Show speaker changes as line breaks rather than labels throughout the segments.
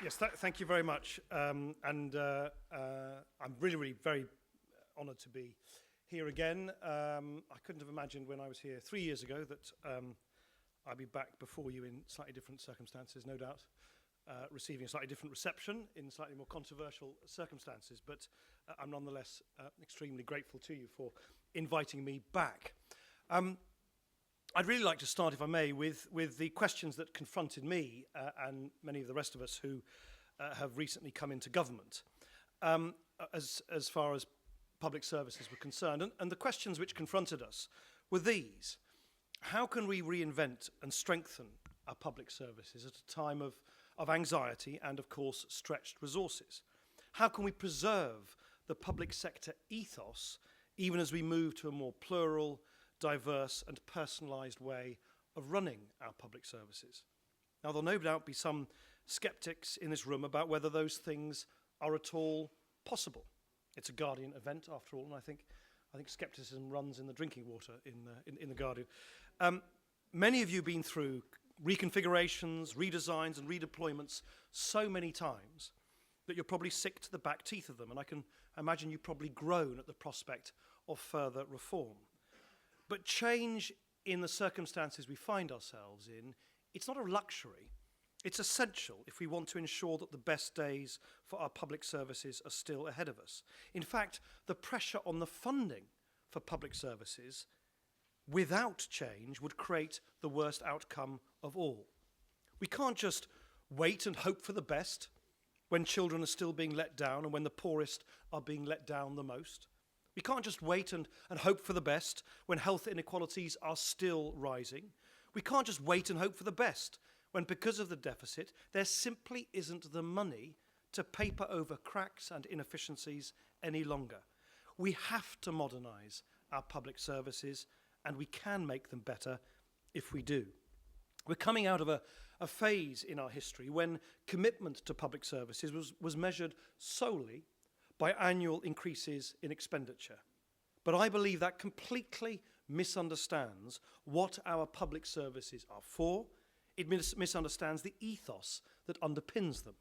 Yes, thank you very much. I'm really very honoured to be here again. I couldn't have imagined when I was here 3 years ago that I'd be back before you in slightly different circumstances, no doubt, receiving a slightly different reception in slightly more controversial circumstances. But I'm nonetheless extremely grateful to you for inviting me back. I'd really like to start, if I may, with the questions that confronted me and many of the rest of us who have recently come into government, as far as public services were concerned. And the questions which confronted us were these. How can we reinvent and strengthen our public services at a time of anxiety and, of course, stretched resources? How can we preserve the public sector ethos even as we move to a more plural, diverse and personalised way of running our public services? Now, there'll no doubt be some sceptics in this room about whether those things are at all possible. It's a Guardian event, after all, and I think scepticism runs in the drinking water in the Guardian. Many of you have been through reconfigurations, redesigns and redeployments so many times that you're probably sick to the back teeth of them, and I can imagine you probably groan at the prospect of further reform. But change in the circumstances we find ourselves in, it's not a luxury. It's essential if we want to ensure that the best days for our public services are still ahead of us. In fact, the pressure on the funding for public services without change would create the worst outcome of all. We can't just wait and hope for the best when children are still being let down and when the poorest are being let down the most. We can't just wait and hope for the best when health inequalities are still rising. We can't just wait and hope for the best when, because of the deficit, there simply isn't the money to paper over cracks and inefficiencies any longer. We have to modernise our public services, and we can make them better if we do. We're coming out of a phase in our history when commitment to public services was measured solely by annual increases in expenditure. But I believe that completely misunderstands what our public services are for. It misunderstands the ethos that underpins them.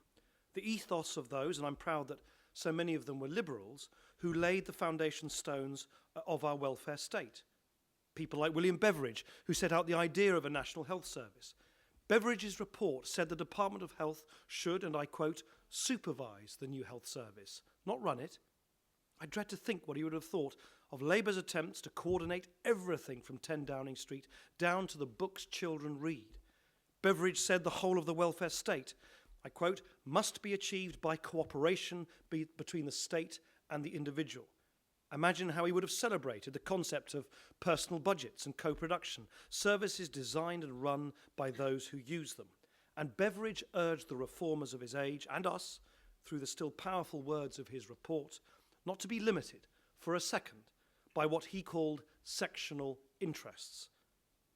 The ethos of those, and I'm proud that so many of them were Liberals, who laid the foundation stones of our welfare state. People like William Beveridge, who set out the idea of a national health service. Beveridge's report said the Department of Health should, and I quote, supervise the new health service, not run it. I dread to think what he would have thought of Labour's attempts to coordinate everything from 10 Downing Street down to the books children read. Beveridge said the whole of the welfare state, I quote, must be achieved by cooperation between the state and the individual. Imagine how he would have celebrated the concept of personal budgets and co-production, services designed and run by those who use them. And Beveridge urged the reformers of his age and us, through the still powerful words of his report, not to be limited for a second by what he called sectional interests.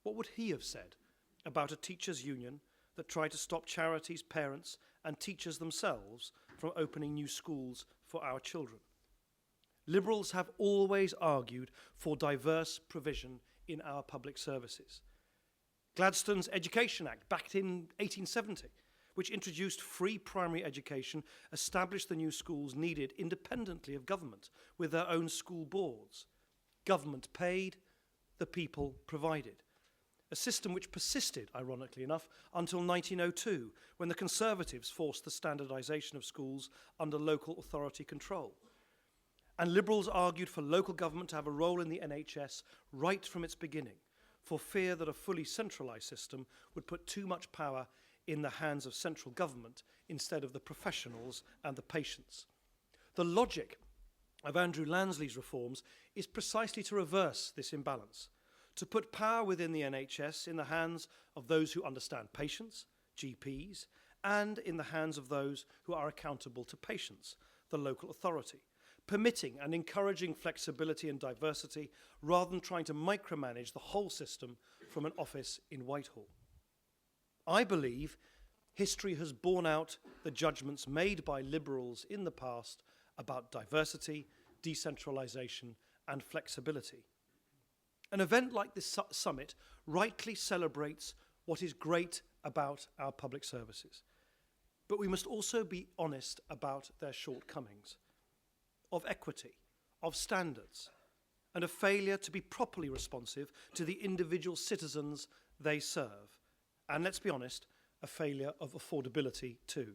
What would he have said about a teachers' union that tried to stop charities, parents and teachers themselves from opening new schools for our children? Liberals have always argued for diverse provision in our public services. Gladstone's Education Act, back in 1870, which introduced free primary education, established the new schools needed independently of government, with their own school boards. Government paid, the people provided. A system which persisted, ironically enough, until 1902, when the Conservatives forced the standardisation of schools under local authority control. And Liberals argued for local government to have a role in the NHS right from its beginning, for fear that a fully centralised system would put too much power in the hands of central government instead of the professionals and the patients. The logic of Andrew Lansley's reforms is precisely to reverse this imbalance, to put power within the NHS in the hands of those who understand patients, GPs, and in the hands of those who are accountable to patients, the local authority, permitting and encouraging flexibility and diversity rather than trying to micromanage the whole system from an office in Whitehall. I believe history has borne out the judgments made by Liberals in the past about diversity, decentralisation and flexibility. An event like this summit rightly celebrates what is great about our public services. but we must also be honest about their shortcomings, of equity, of standards, and a failure to be properly responsive to the individual citizens they serve. And let's be honest, a failure of affordability too.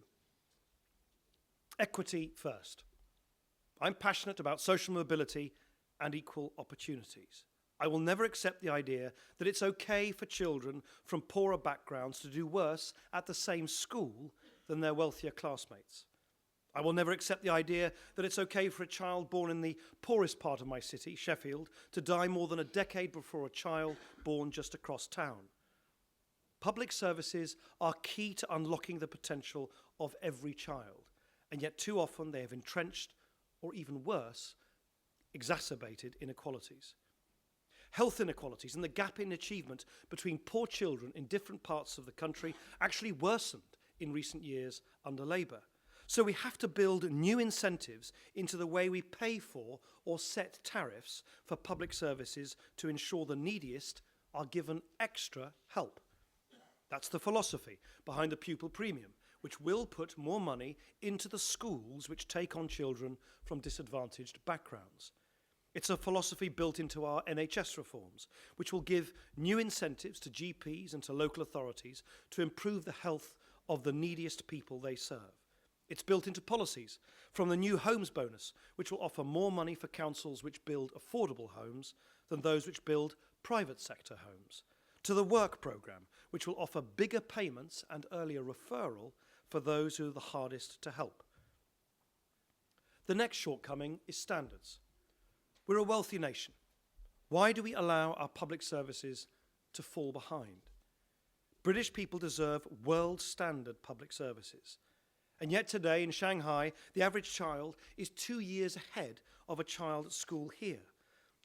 Equity first. I'm passionate about social mobility and equal opportunities. I will never accept the idea that it's okay for children from poorer backgrounds to do worse at the same school than their wealthier classmates. I will never accept the idea that it's okay for a child born in the poorest part of my city, Sheffield, to die more than a decade before a child born just across town. Public services are key to unlocking the potential of every child, and yet too often they have entrenched, or even worse, exacerbated inequalities. Health inequalities and the gap in achievement between poor children in different parts of the country actually worsened in recent years under Labour. So we have to build new incentives into the way we pay for or set tariffs for public services to ensure the neediest are given extra help. That's the philosophy behind the pupil premium, which will put more money into the schools which take on children from disadvantaged backgrounds. It's a philosophy built into our NHS reforms, which will give new incentives to GPs and to local authorities to improve the health of the neediest people they serve. It's built into policies, from the new homes bonus, which will offer more money for councils which build affordable homes than those which build private sector homes, to the work programme, which will offer bigger payments and earlier referral for those who are the hardest to help. The next shortcoming is standards. We're a wealthy nation. Why do we allow our public services to fall behind? British people deserve world standard public services. And yet today in Shanghai, the average child is 2 years ahead of a child at school here.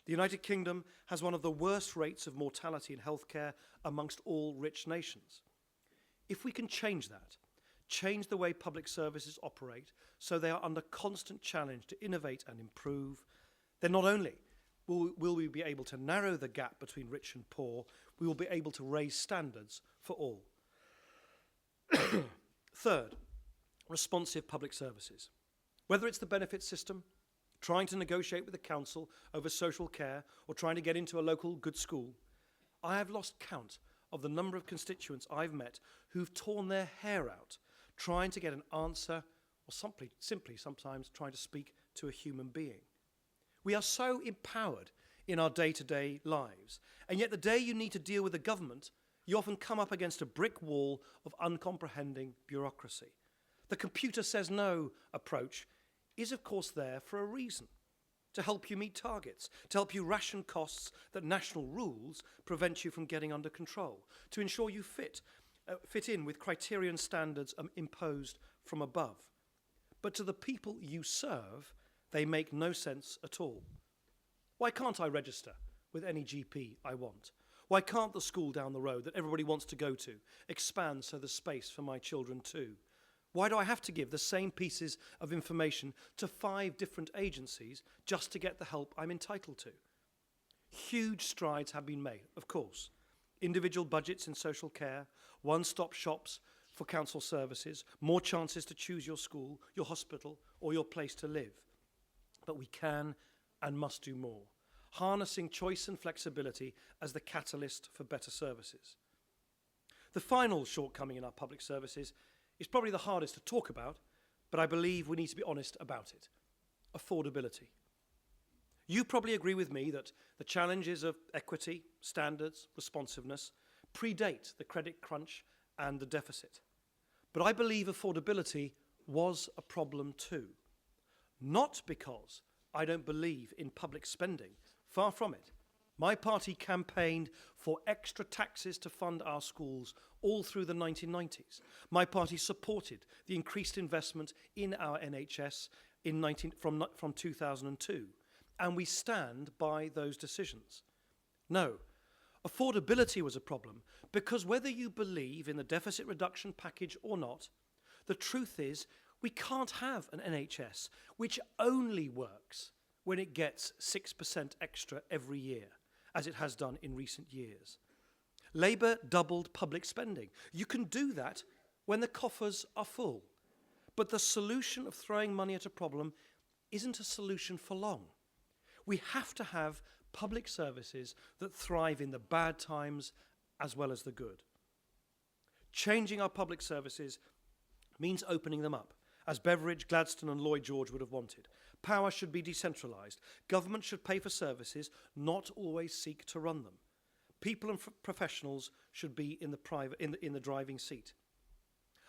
The United Kingdom has one of the worst rates of mortality in healthcare amongst all rich nations. If we can change that, change the way public services operate so they are under constant challenge to innovate and improve, then not only will we be able to narrow the gap between rich and poor, we will be able to raise standards for all. Third, responsive public services. Whether it's the benefit system, trying to negotiate with the council over social care, or trying to get into a local good school, I have lost count of the number of constituents I've met who've torn their hair out trying to get an answer, or simply sometimes trying to speak to a human being. We are so empowered in our day-to-day lives, and yet the day you need to deal with the government, you often come up against a brick wall of uncomprehending bureaucracy. The computer says no approach is of course there for a reason, to help you meet targets, to help you ration costs that national rules prevent you from getting under control, to ensure you fit in with criterion standards imposed from above. But to the people you serve, they make no sense at all. Why can't I register with any GP I want? Why can't the school down the road that everybody wants to go to expand so there's space for my children too? Why do I have to give the same pieces of information to 5 different agencies just to get the help I'm entitled to? Huge strides have been made, of course. Individual budgets in social care, one-stop shops for council services, more chances to choose your school, your hospital, or your place to live. But we can and must do more, harnessing choice and flexibility as the catalyst for better services. The final shortcoming in our public services is probably the hardest to talk about, but I believe we need to be honest about it: affordability. You probably agree with me that the challenges of equity, standards, responsiveness predate the credit crunch and the deficit. But I believe affordability was a problem too. Not because I don't believe in public spending, far from it. My party campaigned for extra taxes to fund our schools all through the 1990s. My party supported the increased investment in our NHS from 2002, and we stand by those decisions. No, affordability was a problem because whether you believe in the deficit reduction package or not, the truth is we can't have an NHS which only works when it gets 6% extra every year, as it has done in recent years. Labour doubled public spending. You can do that when the coffers are full. But the solution of throwing money at a problem isn't a solution for long. We have to have public services that thrive in the bad times as well as the good. Changing our public services means opening them up, as Beveridge, Gladstone and Lloyd George would have wanted. Power should be decentralised. Government should pay for services, not always seek to run them. People and professionals should be in the driving seat.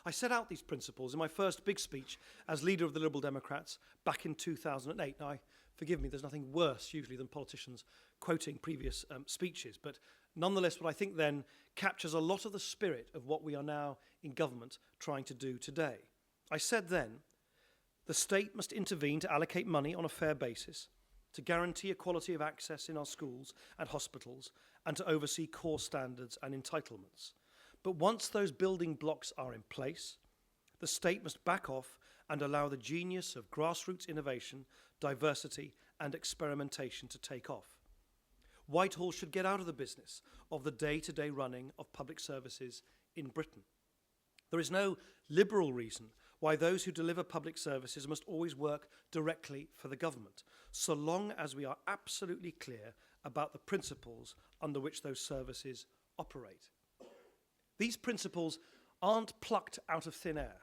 I set out these principles in my first big speech as leader of the Liberal Democrats back in 2008. Now, forgive me, there's nothing worse usually than politicians quoting previous speeches, but nonetheless, what I think then captures a lot of the spirit of what we are now in government trying to do today. I said then, the state must intervene to allocate money on a fair basis, to guarantee equality of access in our schools and hospitals, and to oversee core standards and entitlements. But once those building blocks are in place, the state must back off and allow the genius of grassroots innovation, diversity, and experimentation to take off. Whitehall should get out of the business of the day-to-day running of public services in Britain. There is no liberal reason why those who deliver public services must always work directly for the government, so long as we are absolutely clear about the principles under which those services operate. These principles aren't plucked out of thin air.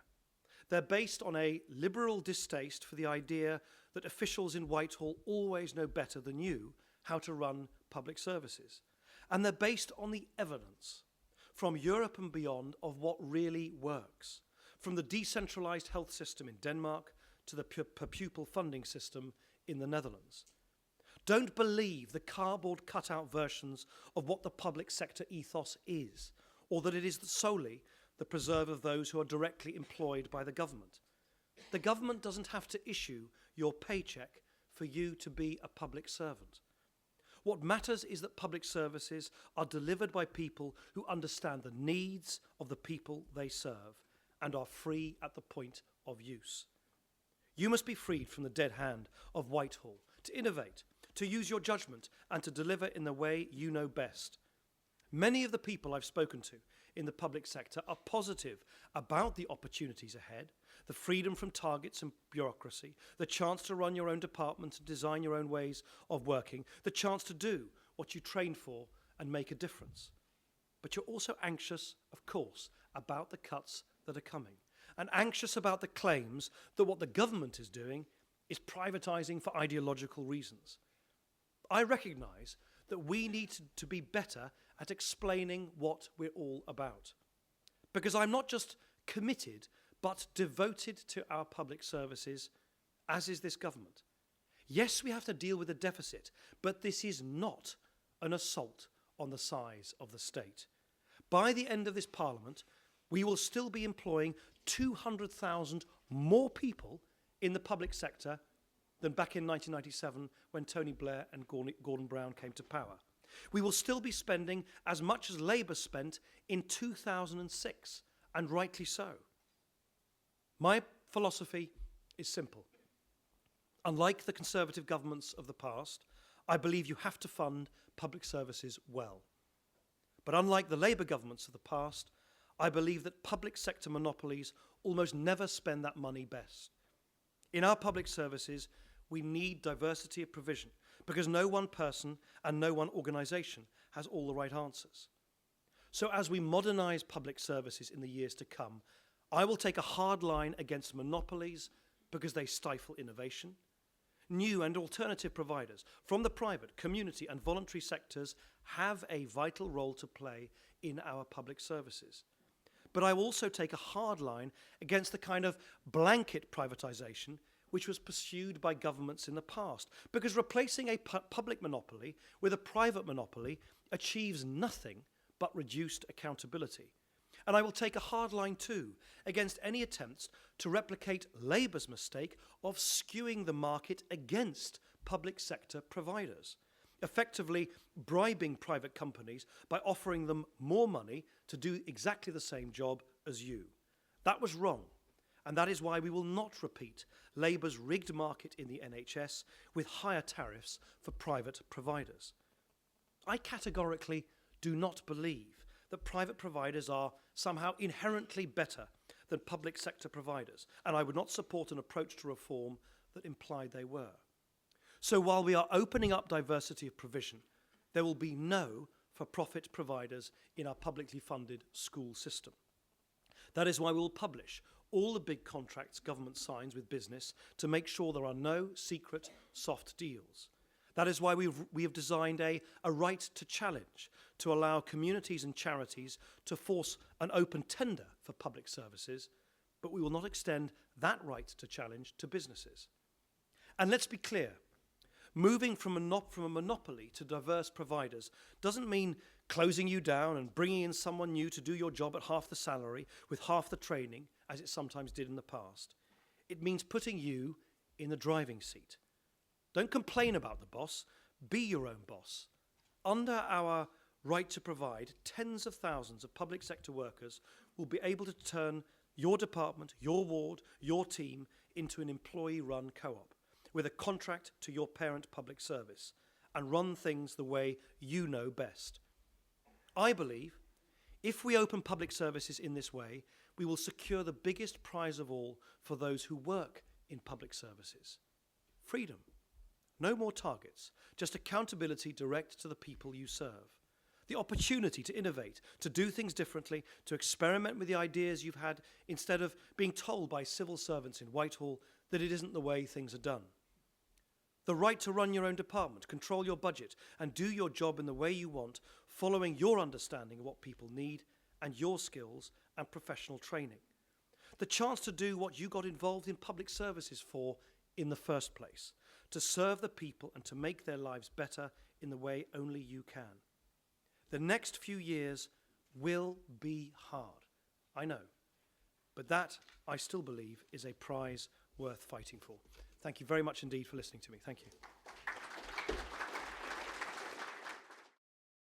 They're based on a liberal distaste for the idea that officials in Whitehall always know better than you how to run public services. And they're based on the evidence from Europe and beyond of what really works, from the decentralised health system in Denmark to the per pupil funding system in the Netherlands. Don't believe the cardboard cutout versions of what the public sector ethos is, or that it is solely the preserve of those who are directly employed by the government. The government doesn't have to issue your paycheck for you to be a public servant. What matters is that public services are delivered by people who understand the needs of the people they serve and are free at the point of use. You must be freed from the dead hand of Whitehall to innovate, to use your judgment and to deliver in the way you know best. Many of the people I've spoken to in the public sector are positive about the opportunities ahead, the freedom from targets and bureaucracy, the chance to run your own department and design your own ways of working, the chance to do what you train for and make a difference. But you're also anxious, of course, about the cuts that are coming, and anxious about the claims that what the government is doing is privatising for ideological reasons. I recognise that we need to be better at explaining what we're all about. Because I'm not just committed, but devoted to our public services, as is this government. Yes, we have to deal with a deficit, but this is not an assault on the size of the state. By the end of this Parliament, we will still be employing 200,000 more people in the public sector than back in 1997 when Tony Blair and Gordon Brown came to power. We will still be spending as much as Labour spent in 2006, and rightly so. My philosophy is simple. Unlike the Conservative governments of the past, I believe you have to fund public services well. But unlike the Labour governments of the past, I believe that public sector monopolies almost never spend that money best. In our public services, we need diversity of provision because no one person and no one organisation has all the right answers. So as we modernise public services in the years to come, I will take a hard line against monopolies because they stifle innovation. New and alternative providers from the private, community and voluntary sectors have a vital role to play in our public services. But I will also take a hard line against the kind of blanket privatisation which was pursued by governments in the past, because replacing a public monopoly with a private monopoly achieves nothing but reduced accountability. And I will take a hard line too against any attempts to replicate Labour's mistake of skewing the market against public sector providers, effectively bribing private companies by offering them more money to do exactly the same job as you. That was wrong, and that is why we will not repeat Labour's rigged market in the NHS with higher tariffs for private providers. I categorically do not believe that private providers are somehow inherently better than public sector providers, and I would not support an approach to reform that implied they were. So while we are opening up diversity of provision, there will be no for-profit providers in our publicly funded school system. That is why we will publish all the big contracts government signs with business to make sure there are no secret soft deals. That is why we have designed a right to challenge to allow communities and charities to force an open tender for public services, but we will not extend that right to challenge to businesses. And let's be clear, moving from a monopoly to diverse providers doesn't mean closing you down and bringing in someone new to do your job at half the salary with half the training, as it sometimes did in the past. It means putting you in the driving seat. Don't complain about the boss, be your own boss. Under our right to provide, tens of thousands of public sector workers will be able to turn your department, your ward, your team into an employee-run co-op with a contract to your parent public service and run things the way you know best. I believe if we open public services in this way, we will secure the biggest prize of all for those who work in public services: freedom. No more targets, just accountability direct to the people you serve. The opportunity to innovate, to do things differently, to experiment with the ideas you've had instead of being told by civil servants in Whitehall that it isn't the way things are done. The right to run your own department, control your budget, and do your job in the way you want, following your understanding of what people need and your skills and professional training. The chance to do what you got involved in public services for in the first place, to serve the people and to make their lives better in the way only you can. The next few years will be hard, I know, but that, I still believe, is a prize worth fighting for. Thank you very much indeed for listening to me. Thank you.